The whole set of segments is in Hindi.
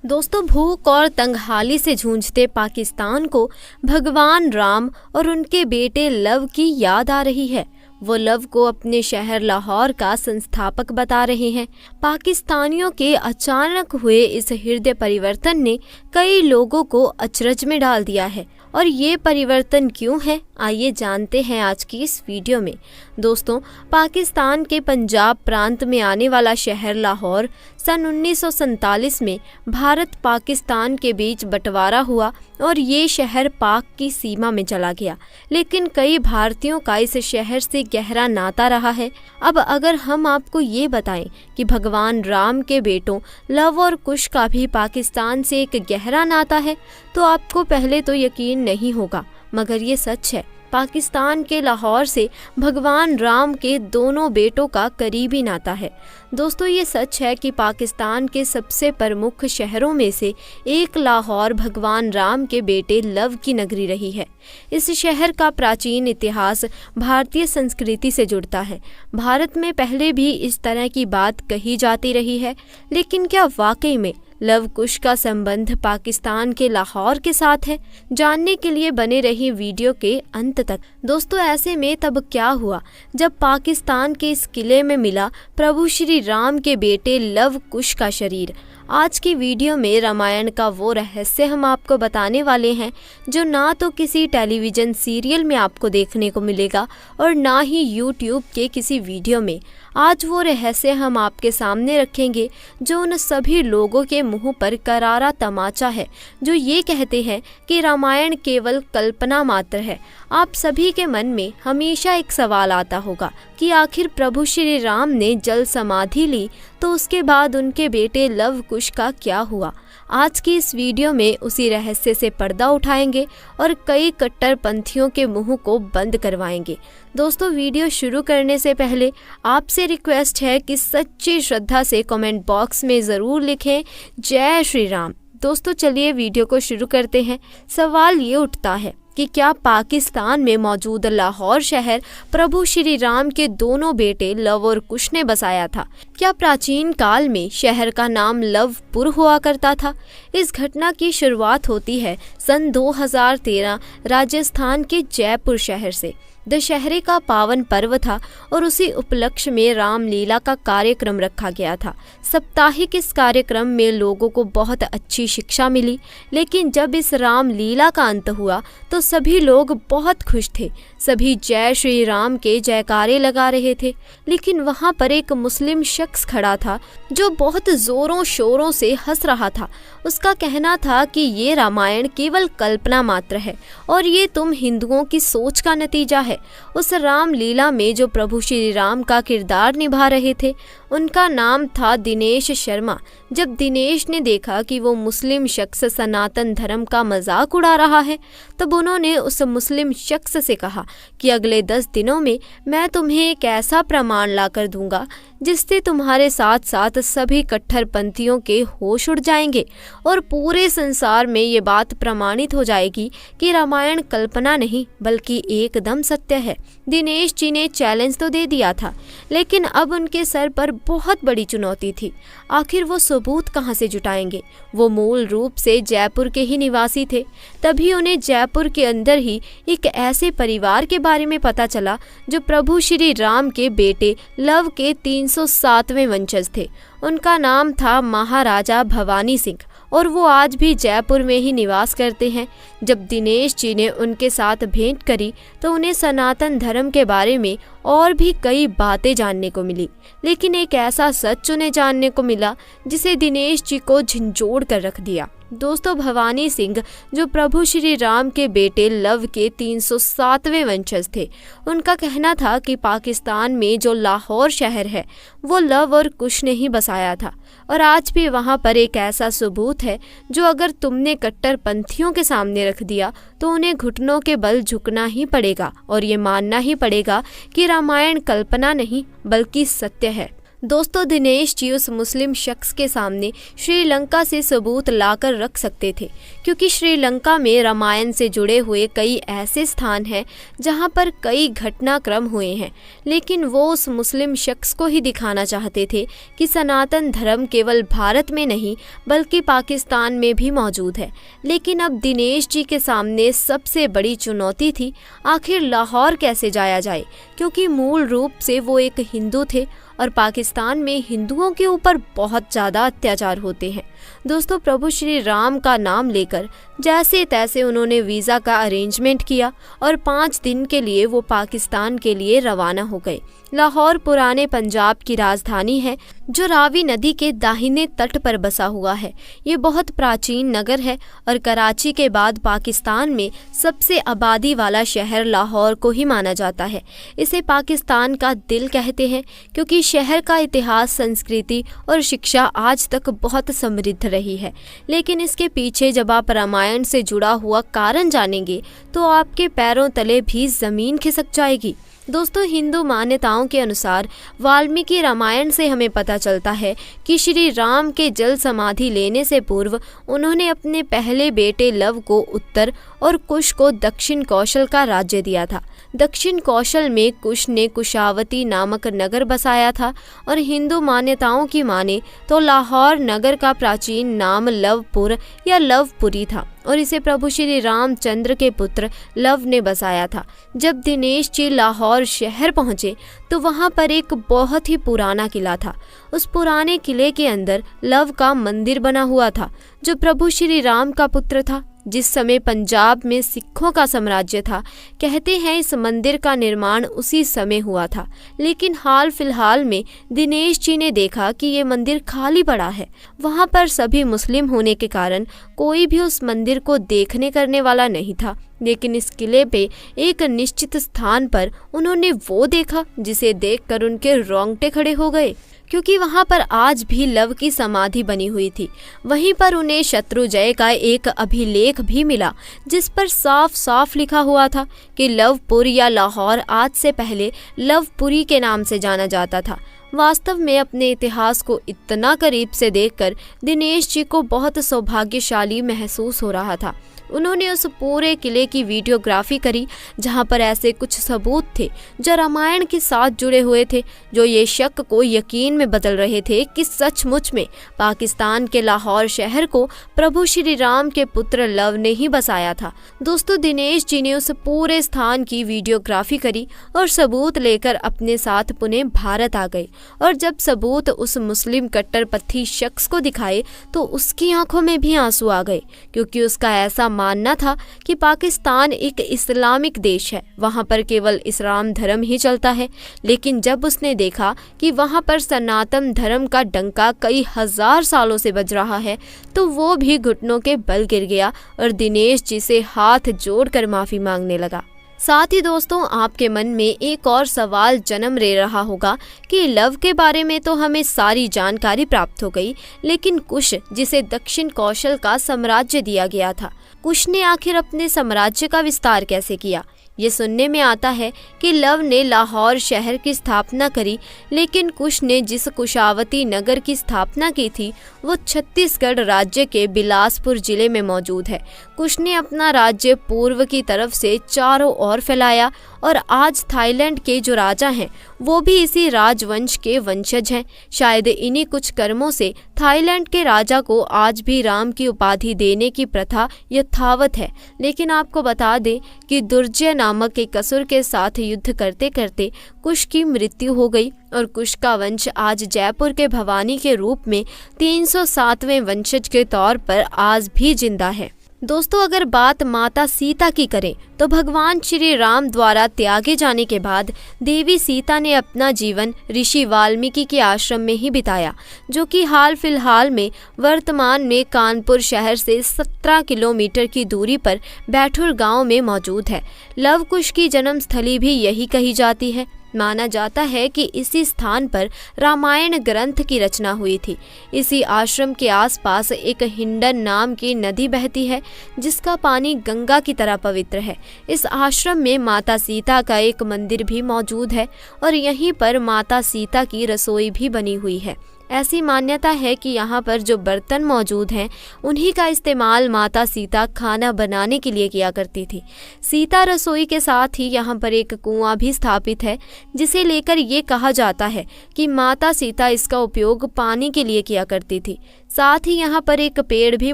दोस्तों, भूख और तंगहाली से जूझते पाकिस्तान को भगवान राम और उनके बेटे लव की याद आ रही है। वो लव को अपने शहर लाहौर का संस्थापक बता रहे हैं। पाकिस्तानियों के अचानक हुए इस हृदय परिवर्तन ने कई लोगों को अचरज में डाल दिया है। और ये परिवर्तन क्यों है, आइए जानते हैं आज की इस वीडियो में। दोस्तों, पाकिस्तान के पंजाब प्रांत में आने वाला शहर लाहौर सन 1947 में भारत पाकिस्तान के बीच बंटवारा हुआ और ये शहर पाक की सीमा में चला गया। लेकिन कई भारतीयों का इस शहर से गहरा नाता रहा है। अब अगर हम आपको ये बताएं कि भगवान राम के बेटों लव और कुश का भी पाकिस्तान से एक गहरा नाता है, तो आपको पहले तो यकीन नहीं होगा, मगर ये सच है। पाकिस्तान के लाहौर से भगवान राम के दोनों बेटों का करीबी नाता है। दोस्तों, ये सच है कि पाकिस्तान के सबसे प्रमुख शहरों में से एक लाहौर भगवान राम के बेटे लव की नगरी रही है। इस शहर का प्राचीन इतिहास भारतीय संस्कृति से जुड़ता है। भारत में पहले भी इस तरह की बात कही जाती रही है, लेकिन क्या वाकई में लव कुश का संबंध पाकिस्तान के लाहौर के साथ है? जानने के लिए बने रही वीडियो के अंत तक। दोस्तों, ऐसे में तब क्या हुआ जब पाकिस्तान के इस किले में मिला प्रभु श्री राम के बेटे लव कुश का शरीर। आज की वीडियो में रामायण का वो रहस्य हम आपको बताने वाले हैं जो ना तो किसी टेलीविज़न सीरियल में आपको देखने को मिलेगा और ना ही यूट्यूब के किसी वीडियो में। आज वो रहस्य हम आपके सामने रखेंगे जो उन सभी लोगों के मुंह पर करारा तमाचा है जो ये कहते हैं कि रामायण केवल कल्पना मात्र है। आप सभी के मन में हमेशा एक सवाल आता होगा कि आखिर प्रभु श्री राम ने जल समाधि ली तो उसके बाद उनके बेटे लव कुश का क्या हुआ। आज की इस वीडियो में उसी रहस्य से पर्दा उठाएंगे और कई कट्टरपंथियों के मुंह को बंद करवाएंगे। दोस्तों, वीडियो शुरू करने से पहले आपसे रिक्वेस्ट है कि सच्ची श्रद्धा से कमेंट बॉक्स में ज़रूर लिखें जय श्री राम। दोस्तों, चलिए वीडियो को शुरू करते हैं। सवाल ये उठता है कि क्या पाकिस्तान में मौजूद लाहौर शहर प्रभु श्री राम के दोनों बेटे लव और कुश ने बसाया था? क्या प्राचीन काल में शहर का नाम लवपुर हुआ करता था? इस घटना की शुरुआत होती है सन 2013 राजस्थान के जयपुर शहर से। दशहरे का पावन पर्व था और उसी उपलक्ष्य में रामलीला का कार्यक्रम रखा गया था। साप्ताहिक इस कार्यक्रम में लोगों को बहुत अच्छी शिक्षा मिली, लेकिन जब इस रामलीला का अंत हुआ तो सभी लोग बहुत खुश थे। सभी जय श्री राम के जयकारे लगा रहे थे, लेकिन वहाँ पर एक मुस्लिम शख्स खड़ा था जो बहुत जोरों शोरों से हंस रहा था। उसका कहना था कि ये रामायण केवल कल्पना मात्र है और ये तुम हिंदुओं की सोच का नतीजा है। उस रामलीला में जो प्रभु श्री राम का किरदार निभा रहे थे उनका नाम था दिनेश शर्मा। जब दिनेश ने देखा कि वो मुस्लिम शख्स सनातन धर्म का मजाक उड़ा रहा है, तब उन्होंने उस मुस्लिम शख्स से कहा कि अगले 10 दिनों में मैं तुम्हें एक ऐसा प्रमाण लाकर दूंगा जिससे तुम्हारे साथ साथ सभी कट्टरपंथियों के होश उड़ जाएंगे और पूरे संसार में ये बात प्रमाणित हो जाएगी कि रामायण कल्पना नहीं बल्कि एकदम सत्य है। दिनेश जी ने चैलेंज तो दे दिया था, लेकिन अब उनके सर पर बहुत बड़ी चुनौती थी। आखिर वो सबूत कहाँ से जुटाएंगे? वो मूल रूप से जयपुर के ही निवासी थे। तभी उन्हें जयपुर के अंदर ही एक ऐसे परिवार के बारे में पता चला जो प्रभु श्री राम के बेटे लव के 307वें वंशज थे। उनका नाम था महाराजा भवानी सिंह और वो आज भी जयपुर में ही निवास करते हैं। जब दिनेश जी ने उनके साथ भेंट करी तो उन्हें सनातन धर्म के बारे में और भी कई बातें जानने को मिली, लेकिन एक ऐसा सच उन्हें जानने को मिला जिसे दिनेश जी को झंझोड़ कर रख दिया। दोस्तों, भवानी सिंह जो प्रभु श्री राम के बेटे लव के 307वें वंशज थे, उनका कहना था कि पाकिस्तान में जो लाहौर शहर है वो लव और कुश ने ही बसाया था और आज भी वहाँ पर एक ऐसा सबूत है जो अगर तुमने कट्टरपंथियों के सामने रख दिया तो उन्हें घुटनों के बल झुकना ही पड़ेगा और ये मानना ही पड़ेगा कि रामायण कल्पना नहीं बल्कि सत्य है। दोस्तों, दिनेश जी उस मुस्लिम शख्स के सामने श्रीलंका से सबूत लाकर रख सकते थे, क्योंकि श्रीलंका में रामायण से जुड़े हुए कई ऐसे स्थान हैं जहां पर कई घटनाक्रम हुए हैं, लेकिन वो उस मुस्लिम शख्स को ही दिखाना चाहते थे कि सनातन धर्म केवल भारत में नहीं बल्कि पाकिस्तान में भी मौजूद है। लेकिन अब दिनेश जी के सामने सबसे बड़ी चुनौती थी, आखिर लाहौर कैसे जाया जाए, क्योंकि मूल रूप से वो एक हिंदू थे और पाकिस्तान में हिंदुओं के ऊपर बहुत ज़्यादा अत्याचार होते हैं। दोस्तों, प्रभु श्री राम का नाम लेकर जैसे तैसे उन्होंने वीज़ा का अरेंजमेंट किया और 5 दिन के लिए वो पाकिस्तान के लिए रवाना हो गए। लाहौर पुराने पंजाब की राजधानी है जो रावी नदी के दाहिने तट पर बसा हुआ है। ये बहुत प्राचीन नगर है और कराची के बाद पाकिस्तान में सबसे आबादी वाला शहर लाहौर को ही माना जाता है। इसे पाकिस्तान का दिल कहते हैं क्योंकि शहर का इतिहास, संस्कृति और शिक्षा आज तक बहुत समृद्ध रही है। लेकिन इसके पीछे जब आप रामायण से जुड़ा हुआ कारण जानेंगे तो आपके पैरों तले भी ज़मीन खिसक जाएगी। दोस्तों, हिंदू मान्यताओं के अनुसार वाल्मीकि रामायण से हमें पता चलता है कि श्री राम के जल समाधि लेने से पूर्व उन्होंने अपने पहले बेटे लव को उत्तर और कुश को दक्षिण कौशल का राज्य दिया था। दक्षिण कौशल में कुश ने कुशावती नामक नगर बसाया था और हिंदू मान्यताओं की माने तो लाहौर नगर का प्राचीन नाम लवपुर या लवपुरी था और इसे प्रभु श्री रामचंद्र के पुत्र लव ने बसाया था। जब दिनेश जी लाहौर शहर पहुंचे तो वहां पर एक बहुत ही पुराना किला था। उस पुराने किले के अंदर लव का मंदिर बना हुआ था जो प्रभु श्री राम का पुत्र था। जिस समय पंजाब में सिखों का साम्राज्य था, कहते हैं इस मंदिर का निर्माण उसी समय हुआ था। लेकिन हाल फिलहाल में दिनेश जी ने देखा कि ये मंदिर खाली पड़ा है। वहाँ पर सभी मुस्लिम होने के कारण कोई भी उस मंदिर को देखने करने वाला नहीं था। लेकिन इस किले पे एक निश्चित स्थान पर उन्होंने वो देखा जिसे देखकर उनके रोंगटे खड़े हो गए, क्योंकि वहाँ पर आज भी लव की समाधि बनी हुई थी। वहीं पर उन्हें शत्रुंजय का एक अभिलेख भी मिला जिस पर साफ साफ लिखा हुआ था कि लवपुर या लाहौर आज से पहले लवपुरी के नाम से जाना जाता था। वास्तव में अपने इतिहास को इतना करीब से देखकर दिनेश जी को बहुत सौभाग्यशाली महसूस हो रहा था। उन्होंने उस पूरे किले की वीडियोग्राफी करी जहां पर ऐसे कुछ सबूत थे जो रामायण के साथ जुड़े हुए थे, जो ये शक को यकीन में बदल रहे थे कि सचमुच में पाकिस्तान के लाहौर शहर को प्रभु श्री राम के पुत्र लव ने ही बसाया था। दोस्तों, दिनेश जी ने उस पूरे स्थान की वीडियोग्राफी करी और सबूत लेकर अपने साथ पुणे भारत आ गए। और जब सबूत उस मुस्लिम कट्टरपंथी शख्स को दिखाए तो उसकी आंखों में भी आंसू आ गए, क्योंकि उसका ऐसा मानना था कि पाकिस्तान एक इस्लामिक देश है, वहाँ पर केवल इस्लाम धर्म ही चलता है। लेकिन जब उसने देखा कि वहाँ पर सनातन धर्म का डंका कई हजार सालों से बज रहा है तो वो भी घुटनों के बल गिर गया और दिनेश जी से हाथ जोड़कर माफ़ी मांगने लगा। साथ ही दोस्तों, आपके मन में एक और सवाल जन्म ले रहा होगा कि लव के बारे में तो हमें सारी जानकारी प्राप्त हो गई, लेकिन कुश, जिसे दक्षिण कौशल का साम्राज्य दिया गया था, कुश ने आखिर अपने साम्राज्य का विस्तार कैसे किया? ये सुनने में आता है कि लव ने लाहौर शहर की स्थापना करी, लेकिन कुश ने जिस कुशावती नगर की स्थापना की थी वो छत्तीसगढ़ राज्य के बिलासपुर जिले में मौजूद है। कुश ने अपना राज्य पूर्व की तरफ से चारों ओर फैलाया और आज थाईलैंड के जो राजा हैं वो भी इसी राजवंश के वंशज हैं। शायद इन्हीं कुछ कर्मों से थाईलैंड के राजा को आज भी राम की उपाधि देने की प्रथा यथावत है। लेकिन आपको बता दें कि दुर्जय नामक एक असुर के साथ युद्ध करते करते कुश की मृत्यु हो गई और कुश का वंश आज जयपुर के भवानी के रूप में 307वें वंशज के तौर पर आज भी जिंदा है। दोस्तों, अगर बात माता सीता की करें तो भगवान श्री राम द्वारा त्यागे जाने के बाद देवी सीता ने अपना जीवन ऋषि वाल्मीकि के आश्रम में ही बिताया, जो कि हाल फिलहाल में वर्तमान में कानपुर शहर से 17 किलोमीटर की दूरी पर बैठुर गांव में मौजूद है। लव कुश की जन्म स्थली भी यही कही जाती है। माना जाता है कि इसी स्थान पर रामायण ग्रंथ की रचना हुई थी। इसी आश्रम के आसपास एक हिंडन नाम की नदी बहती है, जिसका पानी गंगा की तरह पवित्र है। इस आश्रम में माता सीता का एक मंदिर भी मौजूद है और यहीं पर माता सीता की रसोई भी बनी हुई है। ऐसी मान्यता है कि यहाँ पर जो बर्तन मौजूद हैं उन्हीं का इस्तेमाल माता सीता खाना बनाने के लिए किया करती थी। सीता रसोई के साथ ही यहाँ पर एक कुआं भी स्थापित है, जिसे लेकर ये कहा जाता है कि माता सीता इसका उपयोग पानी के लिए किया करती थी। साथ ही यहाँ पर एक पेड़ भी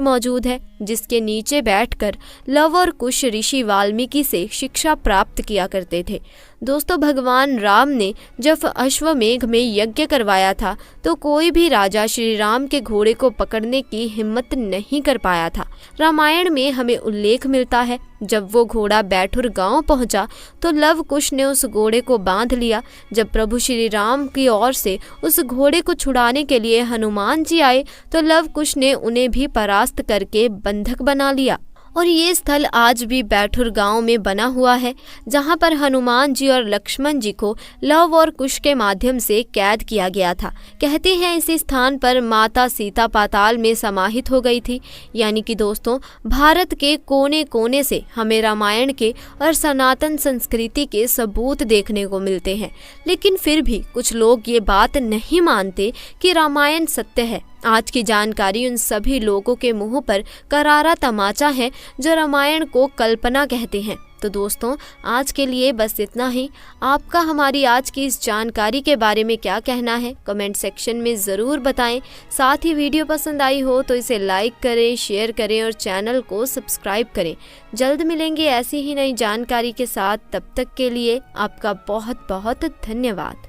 मौजूद है, जिसके नीचे बैठकर लव और कुश ऋषि वाल्मीकि से शिक्षा प्राप्त किया करते थे। दोस्तों, भगवान राम ने जब अश्वमेध में यज्ञ करवाया था तो कोई भी राजा श्री राम के घोड़े को पकड़ने की हिम्मत नहीं कर पाया था। रामायण में हमें उल्लेख मिलता है, जब वो घोड़ा बैठुर गांव पहुंचा तो लव कुश ने उस घोड़े को बांध लिया। जब प्रभु श्री राम की ओर से उस घोड़े को छुड़ाने के लिए हनुमान जी आए तो लव कुश ने उन्हें भी परास्त करके बंधक बना लिया। और ये स्थल आज भी बैठुर गांव में बना हुआ है, जहां पर हनुमान जी और लक्ष्मण जी को लव और कुश के माध्यम से कैद किया गया था। कहते हैं इसी स्थान पर माता सीता पाताल में समाहित हो गई थी। यानी कि दोस्तों, भारत के कोने कोने से हमें रामायण के और सनातन संस्कृति के सबूत देखने को मिलते हैं, लेकिन फिर भी कुछ लोग ये बात नहीं मानते कि रामायण सत्य है। आज की जानकारी उन सभी लोगों के मुंह पर करारा तमाचा है जो रामायण को कल्पना कहते हैं। तो दोस्तों, आज के लिए बस इतना ही। आपका हमारी आज की इस जानकारी के बारे में क्या कहना है, कमेंट सेक्शन में ज़रूर बताएं। साथ ही वीडियो पसंद आई हो तो इसे लाइक करें, शेयर करें और चैनल को सब्सक्राइब करें। जल्द मिलेंगे ऐसी ही नई जानकारी के साथ। तब तक के लिए आपका बहुत बहुत धन्यवाद।